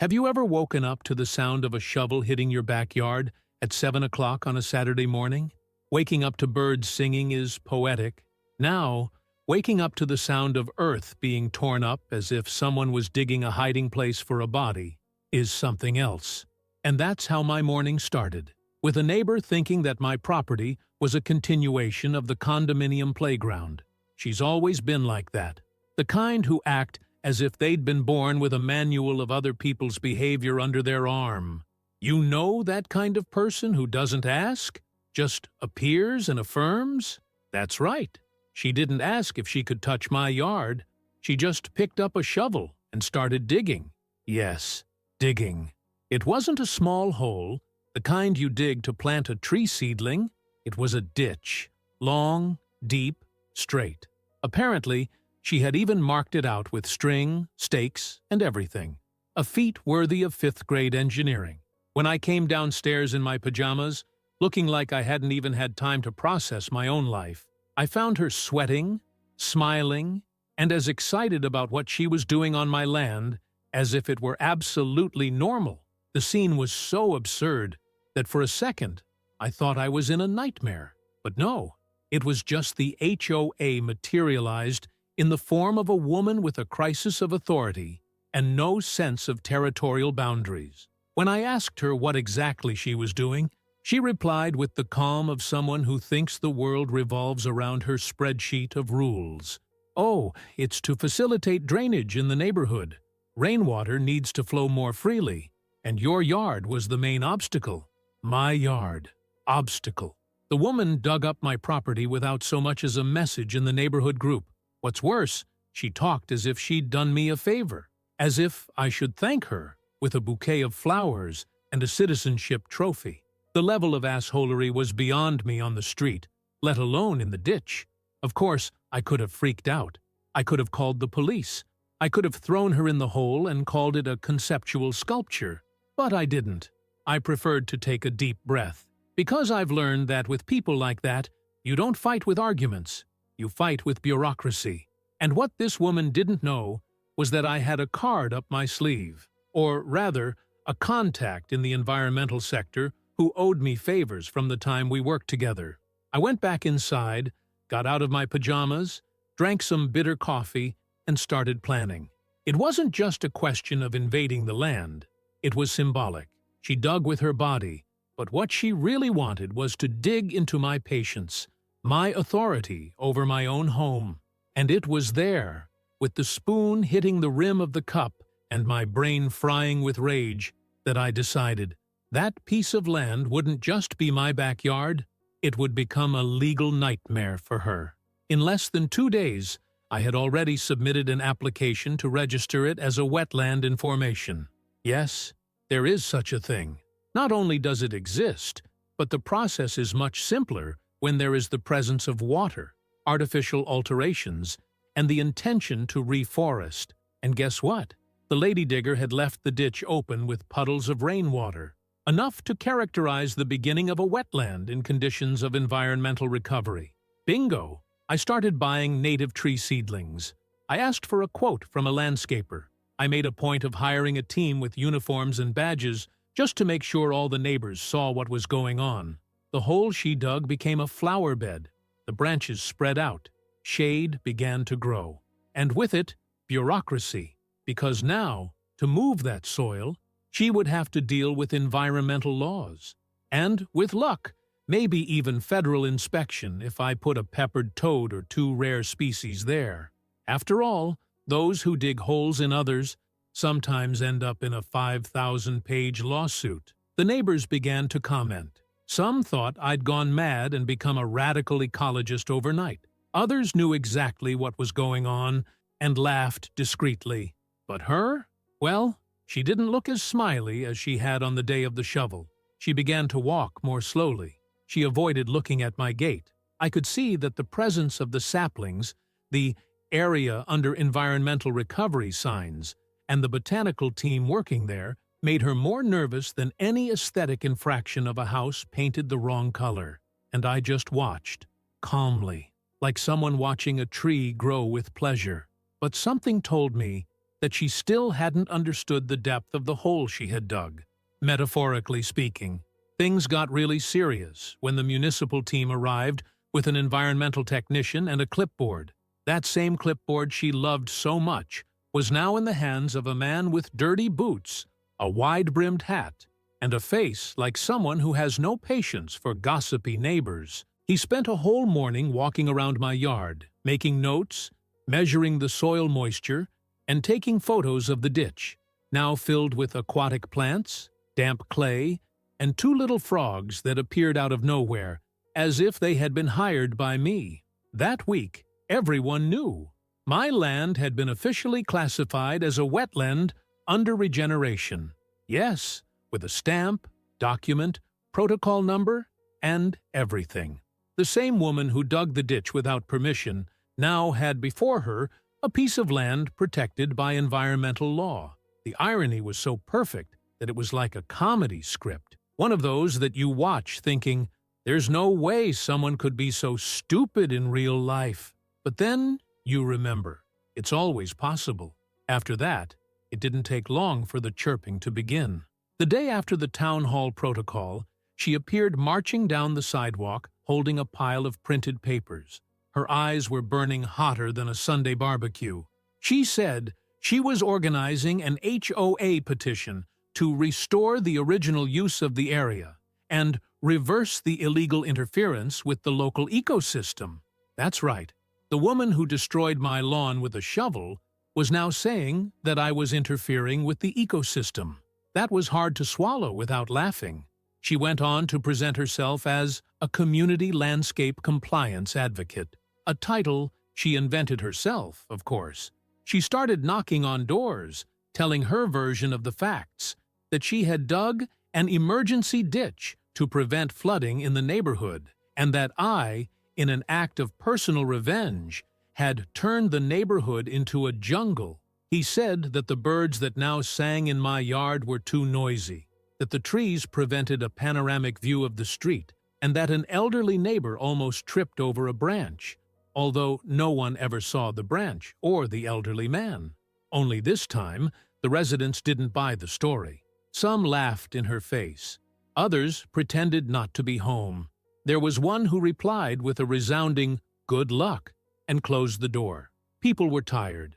Have you ever woken up to the sound of a shovel hitting your backyard at 7 o'clock on a Saturday morning? Waking up to birds singing is poetic. Now, waking up to the sound of earth being torn up as if someone was digging a hiding place for a body is something else. And that's how my morning started, with a neighbor thinking that my property was a continuation of the condominium playground. She's always been like that, the kind who act as if they'd been born with a manual of other people's behavior under their arm. You know that kind of person who doesn't ask, just appears and affirms? That's right. She didn't ask if she could touch my yard. She just picked up a shovel and started digging. Yes, digging. It wasn't a small hole, the kind you dig to plant a tree seedling. It was a ditch, long, deep, straight. Apparently, she had even marked it out with string, stakes, and everything. A feat worthy of fifth-grade engineering. When I came downstairs in my pajamas, looking like I hadn't even had time to process my own life, I found her sweating, smiling, and as excited about what she was doing on my land as if it were absolutely normal. The scene was so absurd that for a second I thought I was in a nightmare. But no, it was just the HOA materialized in the form of a woman with a crisis of authority and no sense of territorial boundaries. When I asked her what exactly she was doing, she replied with the calm of someone who thinks the world revolves around her spreadsheet of rules. Oh, it's to facilitate drainage in the neighborhood. Rainwater needs to flow more freely, and your yard was the main obstacle. My yard. Obstacle. The woman dug up my property without so much as a message in the neighborhood group. What's worse, she talked as if she'd done me a favor, as if I should thank her with a bouquet of flowers and a citizenship trophy. The level of assholery was beyond me on the street, let alone in the ditch. Of course, I could have freaked out. I could have called the police. I could have thrown her in the hole and called it a conceptual sculpture. But I didn't. I preferred to take a deep breath. Because I've learned that with people like that, you don't fight with arguments. You fight with bureaucracy. And what this woman didn't know was that I had a card up my sleeve, or rather, a contact in the environmental sector who owed me favors from the time we worked together. I went back inside, got out of my pajamas, drank some bitter coffee, and started planning. It wasn't just a question of invading the land. It was symbolic. She dug with her body, but what she really wanted was to dig into my patience, my authority over my own home. And it was there, with the spoon hitting the rim of the cup and my brain frying with rage, that I decided that piece of land wouldn't just be my backyard, it would become a legal nightmare for her. In less than 2 days, I had already submitted an application to register it as a wetland in formation. Yes, there is such a thing. Not only does it exist, but the process is much simpler when there is the presence of water, artificial alterations, and the intention to reforest. And guess what? The lady digger had left the ditch open with puddles of rainwater, enough to characterize the beginning of a wetland in conditions of environmental recovery. Bingo! I started buying native tree seedlings. I asked for a quote from a landscaper. I made a point of hiring a team with uniforms and badges just to make sure all the neighbors saw what was going on. The hole she dug became a flower bed. The branches spread out. Shade began to grow. And with it, bureaucracy. Because now, to move that soil, she would have to deal with environmental laws. And, with luck, maybe even federal inspection if I put a peppered toad or 2 rare species there. After all, those who dig holes in others sometimes end up in a 5,000-page lawsuit. The neighbors began to comment. Some thought I'd gone mad and become a radical ecologist overnight. Others knew exactly what was going on and laughed discreetly. But her? Well, she didn't look as smiley as she had on the day of the shovel. She began to walk more slowly. She avoided looking at my gate. I could see that the presence of the saplings, the area under environmental recovery signs, and the botanical team working there made her more nervous than any aesthetic infraction of a house painted the wrong color. And I just watched, calmly, like someone watching a tree grow with pleasure. But something told me that she still hadn't understood the depth of the hole she had dug. Metaphorically speaking, things got really serious when the municipal team arrived with an environmental technician and a clipboard. That same clipboard she loved so much was now in the hands of a man with dirty boots, a wide-brimmed hat, and a face like someone who has no patience for gossipy neighbors. He spent a whole morning walking around my yard, making notes, measuring the soil moisture, and taking photos of the ditch, now filled with aquatic plants, damp clay, and two little frogs that appeared out of nowhere, as if they had been hired by me. That week, everyone knew. My land had been officially classified as a wetland under regeneration. Yes, with a stamp, document, protocol number, and everything. The same woman who dug the ditch without permission now had before her a piece of land protected by environmental law. The irony was so perfect that it was like a comedy script, one of those that you watch thinking, there's no way someone could be so stupid in real life. But then you remember, it's always possible. After that, it didn't take long for the chirping to begin. The day after the town hall protocol, she appeared marching down the sidewalk holding a pile of printed papers. Her eyes were burning hotter than a Sunday barbecue. She said she was organizing an HOA petition to restore the original use of the area and reverse the illegal interference with the local ecosystem. That's right. The woman who destroyed my lawn with a shovel was now saying that I was interfering with the ecosystem. That was hard to swallow without laughing. She went on to present herself as a community landscape compliance advocate, a title she invented herself, of course. She started knocking on doors, telling her version of the facts, that she had dug an emergency ditch to prevent flooding in the neighborhood, and that I, in an act of personal revenge, had turned the neighborhood into a jungle. He said that the birds that now sang in my yard were too noisy, that the trees prevented a panoramic view of the street, and that an elderly neighbor almost tripped over a branch, although no one ever saw the branch or the elderly man. Only this time, the residents didn't buy the story. Some laughed in her face. Others pretended not to be home. There was one who replied with a resounding, "Good luck," and closed the door. People were tired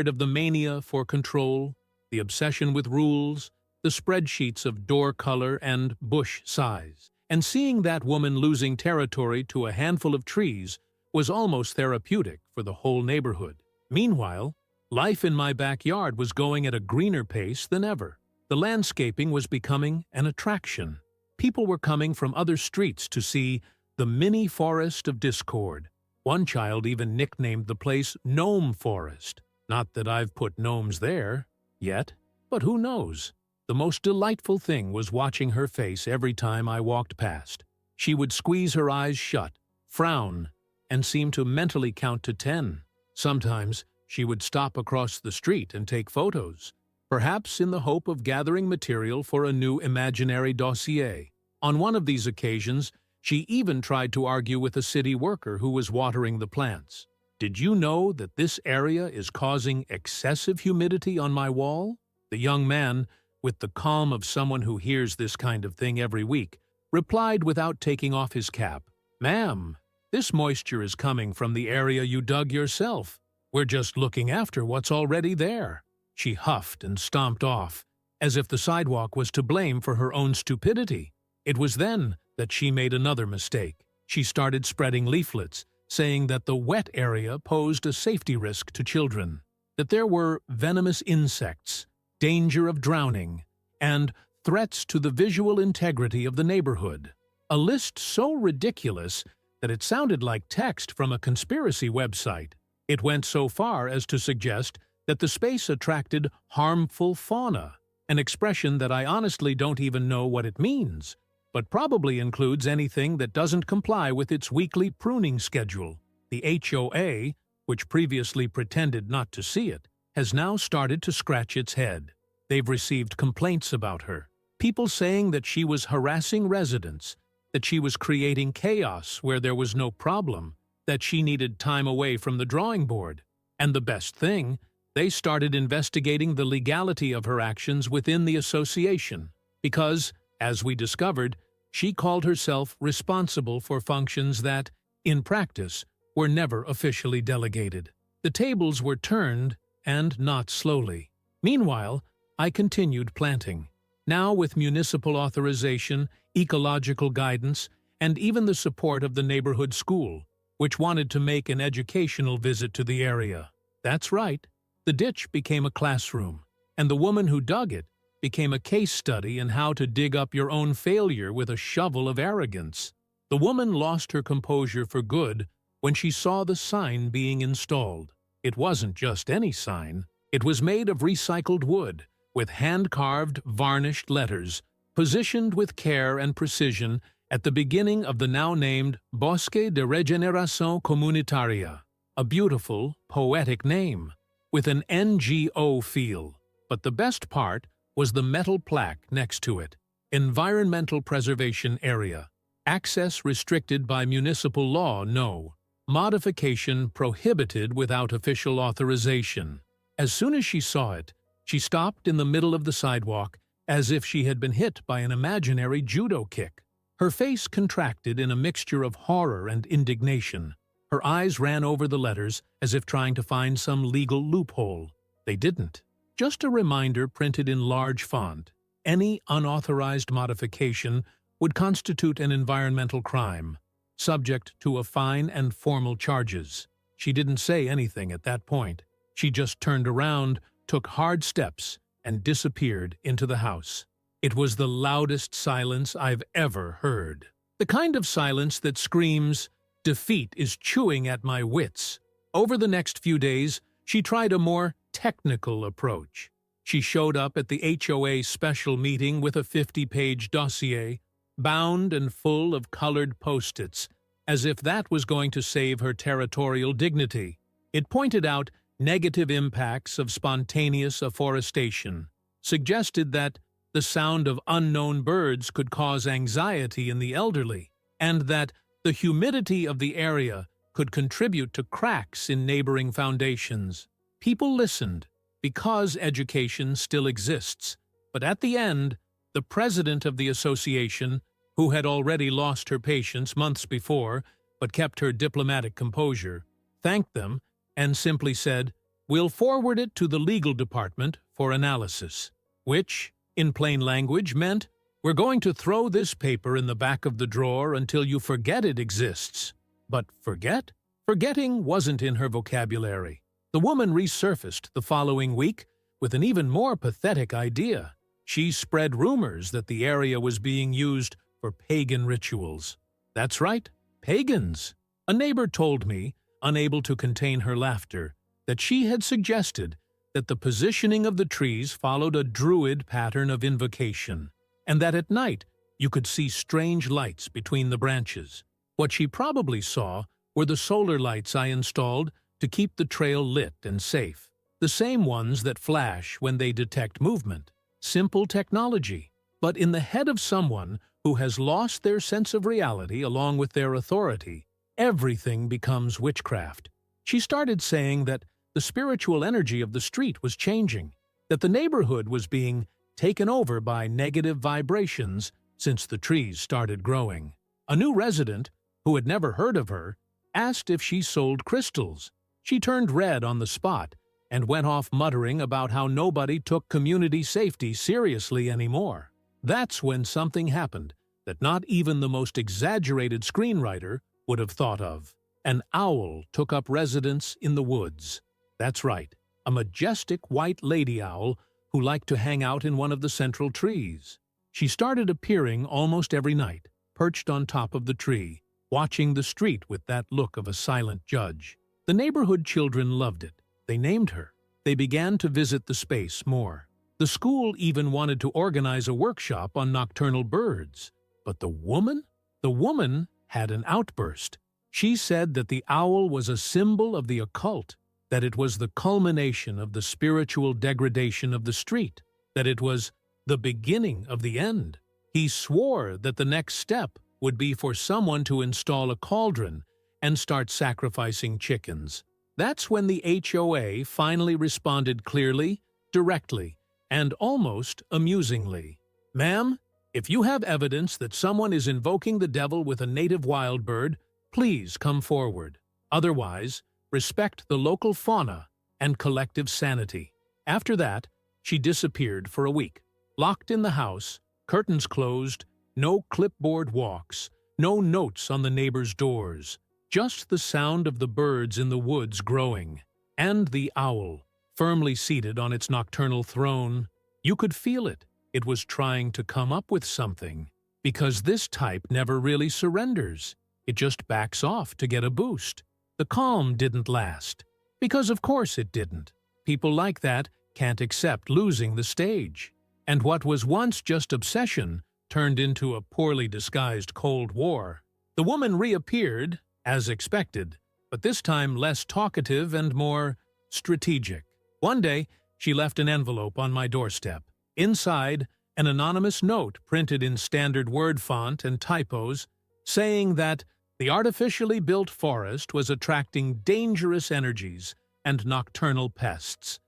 of the mania for control, the obsession with rules, the spreadsheets of door color and bush size. And seeing that woman losing territory to a handful of trees was almost therapeutic for the whole neighborhood. Meanwhile, life in my backyard was going at a greener pace than ever. The landscaping was becoming an attraction. People were coming from other streets to see the mini forest of discord. One child even nicknamed the place Gnome Forest. Not that I've put gnomes there, yet, but who knows? The most delightful thing was watching her face every time I walked past. She would squeeze her eyes shut, frown, and seem to mentally count to 10. Sometimes she would stop across the street and take photos, perhaps in the hope of gathering material for a new imaginary dossier. On one of these occasions, she even tried to argue with a city worker who was watering the plants. "Did you know that this area is causing excessive humidity on my wall?" The young man, with the calm of someone who hears this kind of thing every week, replied without taking off his cap, "Ma'am, this moisture is coming from the area you dug yourself. We're just looking after what's already there." She huffed and stomped off, as if the sidewalk was to blame for her own stupidity. It was then that she made another mistake. She started spreading leaflets, saying that the wet area posed a safety risk to children, that there were venomous insects, danger of drowning, and threats to the visual integrity of the neighborhood. A list so ridiculous that it sounded like text from a conspiracy website. It went so far as to suggest that the space attracted harmful fauna, an expression that I honestly don't even know what it means, but probably includes anything that doesn't comply with its weekly pruning schedule. The HOA, which previously pretended not to see it, has now started to scratch its head. They've received complaints about her, people saying that she was harassing residents, that she was creating chaos where there was no problem, that she needed time away from the drawing board. And the best thing, They started investigating the legality of her actions within the association, because, as we discovered, she called herself responsible for functions that, in practice, were never officially delegated. The tables were turned, and not slowly. Meanwhile, I continued planting, now with municipal authorization, ecological guidance, and even the support of the neighborhood school, which wanted to make an educational visit to the area. That's right. The ditch became a classroom, and the woman who dug it became a case study in how to dig up your own failure with a shovel of arrogance. The woman lost her composure for good when she saw the sign being installed. It wasn't just any sign. It was made of recycled wood, with hand-carved, varnished letters, positioned with care and precision at the beginning of the now-named Bosque de Regeneración Comunitaria, a beautiful, poetic name, with an NGO feel. But the best part was the metal plaque next to it. Environmental Preservation Area. Access restricted by municipal law, no. Modification prohibited without official authorization. As soon as she saw it, she stopped in the middle of the sidewalk as if she had been hit by an imaginary judo kick. Her face contracted in a mixture of horror and indignation. Her eyes ran over the letters as if trying to find some legal loophole. They didn't. Just a reminder printed in large font. Any unauthorized modification would constitute an environmental crime, subject to a fine and formal charges. She didn't say anything at that point. She just turned around, took hard steps, and disappeared into the house. It was the loudest silence I've ever heard. The kind of silence that screams, "Defeat is chewing at my wits." Over the next few days, she tried a more technical approach. She showed up at the HOA special meeting with a 50-page dossier, bound and full of colored post-its, as if that was going to save her territorial dignity. It pointed out negative impacts of spontaneous afforestation, suggested that the sound of unknown birds could cause anxiety in the elderly, and that the humidity of the area could contribute to cracks in neighboring foundations. People listened, because education still exists, but at the end, the president of the association, who had already lost her patience months before but kept her diplomatic composure, thanked them and simply said, "We'll forward it to the legal department for analysis," which, in plain language, meant, "We're going to throw this paper in the back of the drawer until you forget it exists." But forget? Forgetting wasn't in her vocabulary. The woman resurfaced the following week with an even more pathetic idea. She spread rumors that the area was being used for pagan rituals. That's right, pagans. A neighbor told me, unable to contain her laughter, that she had suggested that the positioning of the trees followed a druid pattern of invocation, and that at night you could see strange lights between the branches. What she probably saw were the solar lights I installed to keep the trail lit and safe, the same ones that flash when they detect movement. Simple technology, but in the head of someone who has lost their sense of reality along with their authority, everything becomes witchcraft. She started saying that the spiritual energy of the street was changing, that the neighborhood was being taken over by negative vibrations since the trees started growing. A new resident, who had never heard of her, asked if she sold crystals. She turned red on the spot and went off muttering about how nobody took community safety seriously anymore. That's when something happened that not even the most exaggerated screenwriter would have thought of. An owl took up residence in the woods. That's right, a majestic white lady owl who liked to hang out in one of the central trees. She started appearing almost every night, perched on top of the tree, watching the street with that look of a silent judge. The neighborhood children loved it. They named her. They began to visit the space more. The school even wanted to organize a workshop on nocturnal birds. But the woman had an outburst. She said that the owl was a symbol of the occult, that it was the culmination of the spiritual degradation of the street, that it was the beginning of the end. He swore that the next step would be for someone to install a cauldron and start sacrificing chickens. That's when the HOA finally responded clearly, directly, and almost amusingly. Ma'am, if you have evidence that someone is invoking the devil with a native wild bird, please come forward. Otherwise, respect the local fauna and collective sanity. After that, she disappeared for a week. Locked in the house, curtains closed, no clipboard walks, no notes on the neighbors' doors, just the sound of the birds in the woods growing, and the owl, firmly seated on its nocturnal throne. You could feel it. It was trying to come up with something, because this type never really surrenders. It just backs off to get a boost. The calm didn't last, because of course it didn't. People like that can't accept losing the stage. And what was once just obsession turned into a poorly disguised Cold War. The woman reappeared, as expected, but this time less talkative and more strategic. One day, she left an envelope on my doorstep. Inside, an anonymous note printed in standard word font and typos, saying that the artificially built forest was attracting dangerous energies and nocturnal pests.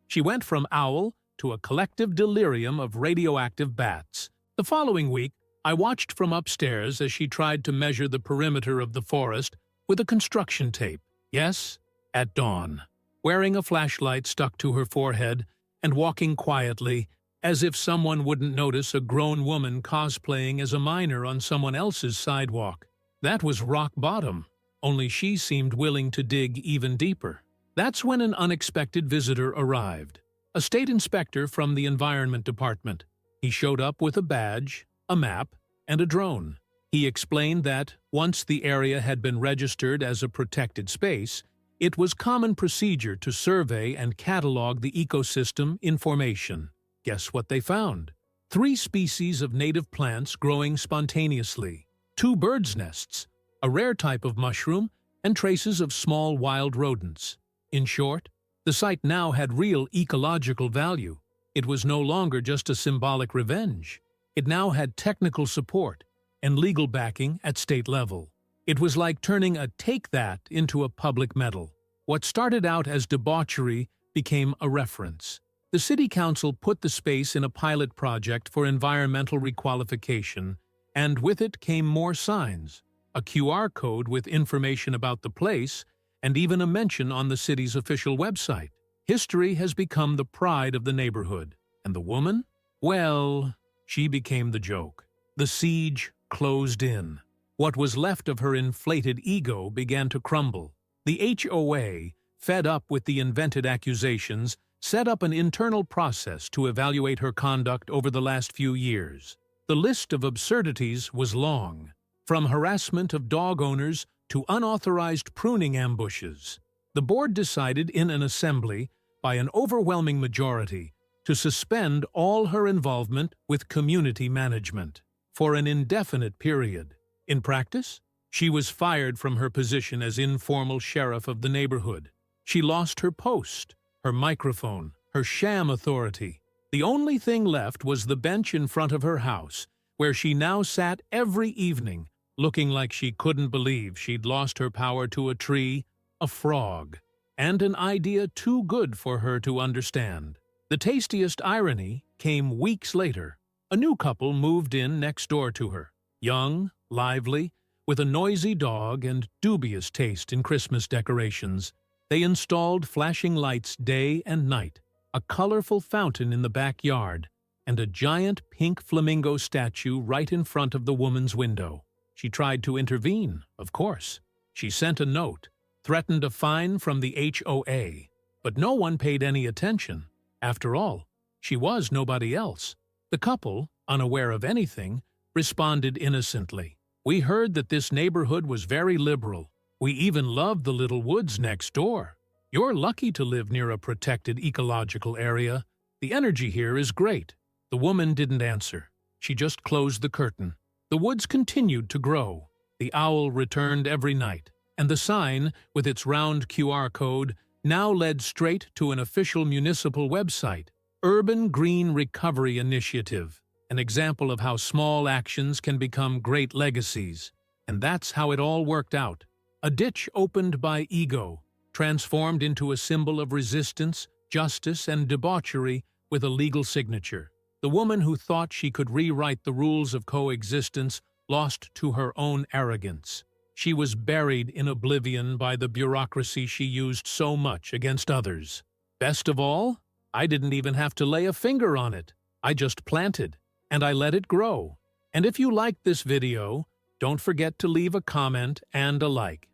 She went from owl to a collective delirium of radioactive bats. The following week, I watched from upstairs as she tried to measure the perimeter of the forest with a construction tape. Yes, at dawn. Wearing a flashlight stuck to her forehead and walking quietly, as if someone wouldn't notice a grown woman cosplaying as a miner on someone else's sidewalk. That was rock bottom, only she seemed willing to dig even deeper. That's when an unexpected visitor arrived. A state inspector from the Environment Department. He showed up with a badge, a map, and a drone. He explained that, once the area had been registered as a protected space, it was common procedure to survey and catalog the ecosystem information. Guess what they found? 3 species of native plants growing spontaneously, 2 birds' nests, a rare type of mushroom, and traces of small wild rodents. In short, the site now had real ecological value. It was no longer just a symbolic revenge. It now had technical support and legal backing at state level. It was like turning a take that into a public medal. What started out as debauchery became a reference. The City Council put the space in a pilot project for environmental requalification, and with it came more signs, a QR code with information about the place, and even a mention on the city's official website. History has become the pride of the neighborhood. And the woman? Well, she became the joke. The siege closed in. What was left of her inflated ego began to crumble. The HOA, fed up with the invented accusations, set up an internal process to evaluate her conduct over the last few years. The list of absurdities was long, from harassment of dog owners to unauthorized pruning ambushes. The board decided in an assembly, by an overwhelming majority, to suspend all her involvement with community management for an indefinite period. In practice, she was fired from her position as informal sheriff of the neighborhood. She lost her post, her microphone, her sham authority. The only thing left was the bench in front of her house, where she now sat every evening, looking like she couldn't believe she'd lost her power to a tree, a frog, and an idea too good for her to understand. The tastiest irony came weeks later. A new couple moved in next door to her, young, lively, with a noisy dog and dubious taste in Christmas decorations. They installed flashing lights day and night, a colorful fountain in the backyard, and a giant pink flamingo statue right in front of the woman's window. She tried to intervene, of course. She sent a note, threatened a fine from the HOA, but no one paid any attention. After all, she was nobody else. The couple, unaware of anything, responded innocently. "We heard that this neighborhood was very liberal. We even loved the little woods next door. You're lucky to live near a protected ecological area. The energy here is great." The woman didn't answer. She just closed the curtain. The woods continued to grow. The owl returned every night, and the sign, with its round QR code, now led straight to an official municipal website, Urban Green Recovery Initiative, an example of how small actions can become great legacies. And that's how it all worked out. A ditch opened by ego, transformed into a symbol of resistance, justice, and debauchery with a legal signature. The woman who thought she could rewrite the rules of coexistence lost to her own arrogance. She was buried in oblivion by the bureaucracy she used so much against others. Best of all, I didn't even have to lay a finger on it. I just planted, and I let it grow. And if you liked this video, don't forget to leave a comment and a like.